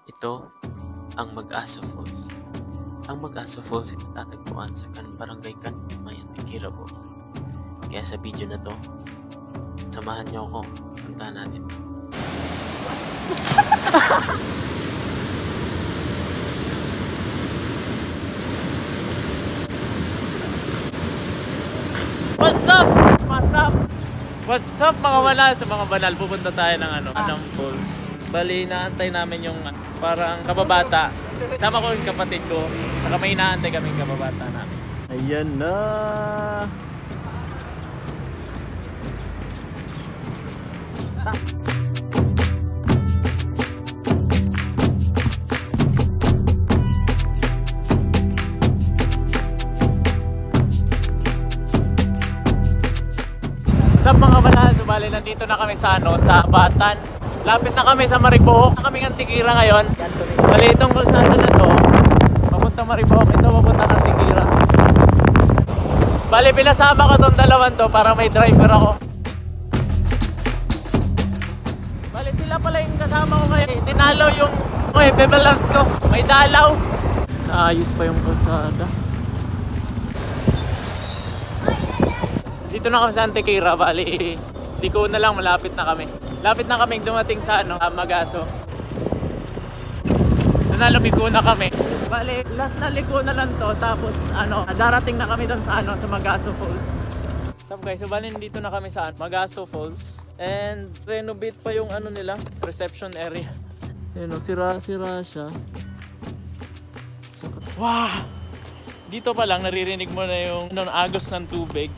Ito ang Mag-Aso Falls. Ang Mag-Aso Falls ay matatagpuan sa Barangay Kanmayan, Tikirabo. Kaya sa video na to, samahan niyo ako, puntahan natin. What's up? What's up? What's up mga banal? Sa mga banal, pupunta tayo ng Anong Falls. Bali, inaantay namin yung parang kababata. Sama ko yung kapatid ko. Saka may inaantay kaming kababata namin. Ayan na. Sa mga banal, bali nandito na kami sa sa Batan. Lapit na kami sa Maribohok. Na kaming Antikira ngayon. Bali itong kalsada na to, papunta Maribohok, ito papunta Antikira. Bali pinasama ko tong dalawan to para may driver ako. Bali sila pala yung kasama ko ngayon. Tinalo yung Bebel Loves ko. May dalaw. Naayos pa yung kalsada. Dito na kami sa Antikira, bali liko na lang, malapit na kami. Lapit na kaming dumating sa Mag-Aso. Doon na lumiko na kami. Bali, last na liko na lang to, tapos darating na kami doon sa sa Mag-Aso Falls. So guys, so bali dito na kami sa Mag-Aso Falls. And renovate pa yung nila, reception area. Yun, sira-sira siya. Wow! Dito pa lang naririnig mo na yung agos ng tubig.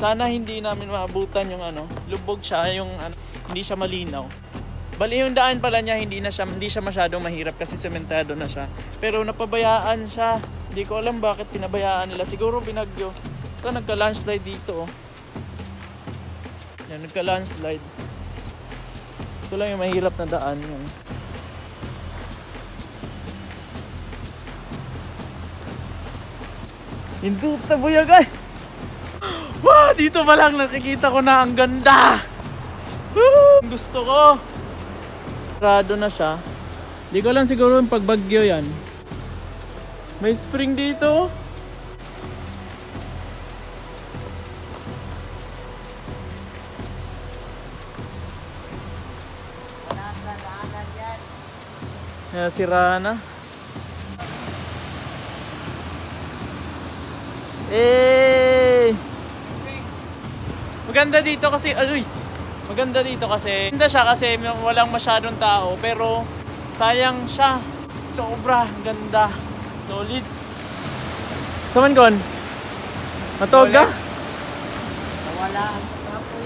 Sana hindi namin maabutan yung lubog siya, yung hindi siya malinaw. Bali yung daan pala niya hindi siya masyadong mahirap kasi sementado na siya. Pero napabayaan siya. Hindi ko alam bakit pinabayaan nila. Siguro binagyo. Ito nagka-landslide dito. Yan, nagka-landslide. Ito lang yung mahirap na daan. Yan. Hindut na buyagay! Wow, dito pa lang nakikita ko na ang ganda. Woo! Gusto ko. Sarado na siya. Di ko lang siguro yung pagbagyo yan. May spring dito. Sira na. Maganda dito kasi, maganda dito kasi, maganda siya kasi walang masyadong tao, pero sayang siya. Sobra ganda. Solid. Saman kon? Matog ka? Nawala ang tapo.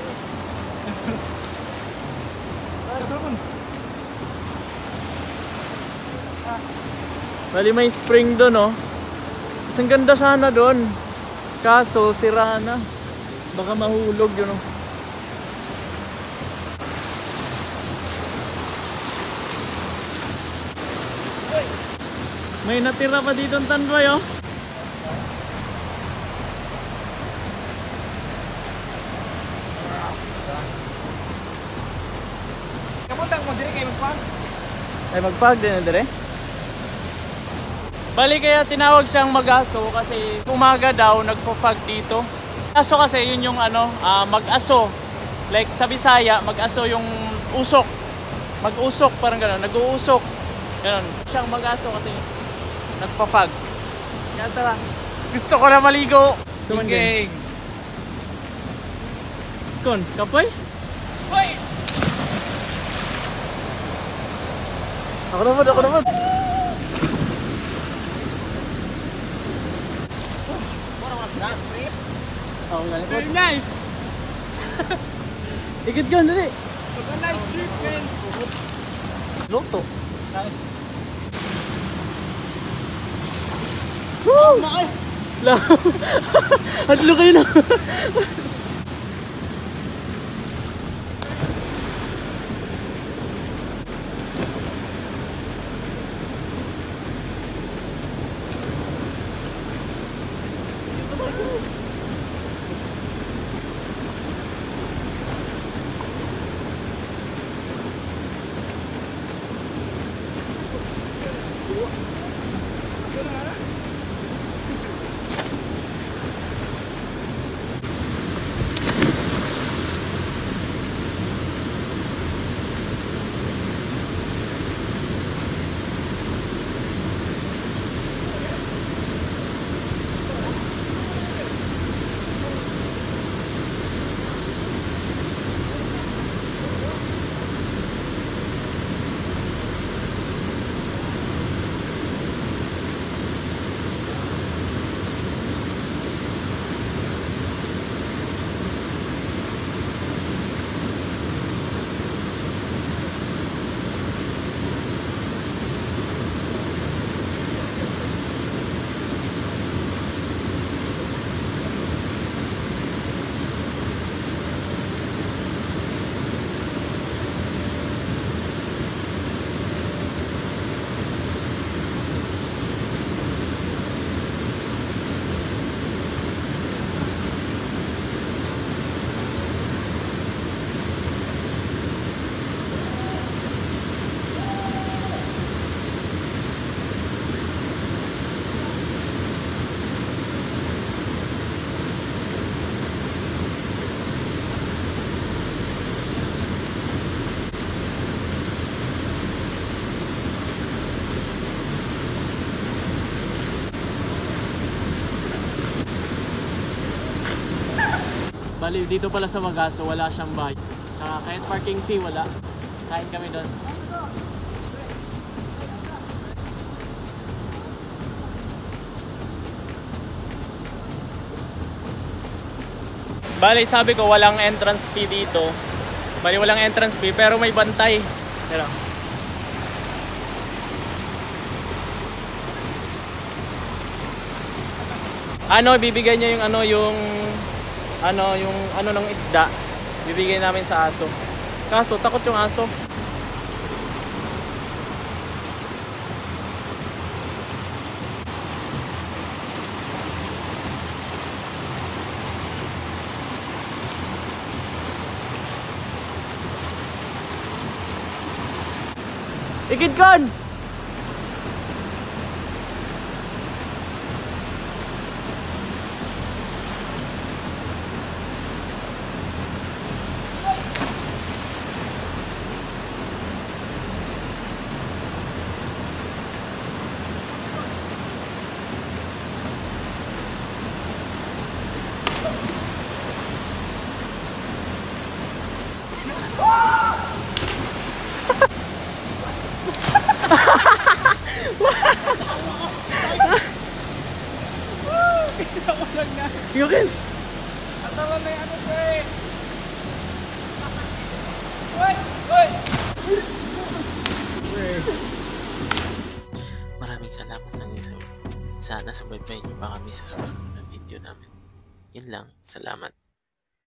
Bali may spring doon, oh. Mas ang ganda sana doon. Kaso sira na. Baka mahulog yun, oh. May natira pa dito ang tanduay, oh. Kamuntang mo diri kay magpag? Ay magpag din na dire. Bali kaya tinawag siyang Mag-Aso kasi umaga daw nagpo-fog dito. Aso kasi yun yung mag-aso. Like sa Bisaya, mag-aso yung usok. Mag-usok, parang gano'n, nag-uusok. Gano'n. Siyang Mag-Aso kasi nagpa-fog. Kaya tara. Gusto ko na maligo. King. Kon, kapoy? Hoy! Ako naman. Very nice! Ikot ko, dali. What a nice trip, man! Loto. Woo! Makay! Hadlo kayo na. Bali, dito pala sa Magaso, wala siyang bayad. Tsaka kahit parking fee, wala. Kain kami doon. Bali, sabi ko walang entrance fee dito. Bali, walang entrance fee pero may bantay. Pero bibigyan niya yung ng isda. Bibigyan namin sa aso. Kaso takot yung aso. Ikid kon! Yukin! Atawa na yung ano ko eh. Uy! Uy! Maraming salamat ng isa. Sana subaybay niyo pa kami sa susunod na video namin. Yun lang. Salamat.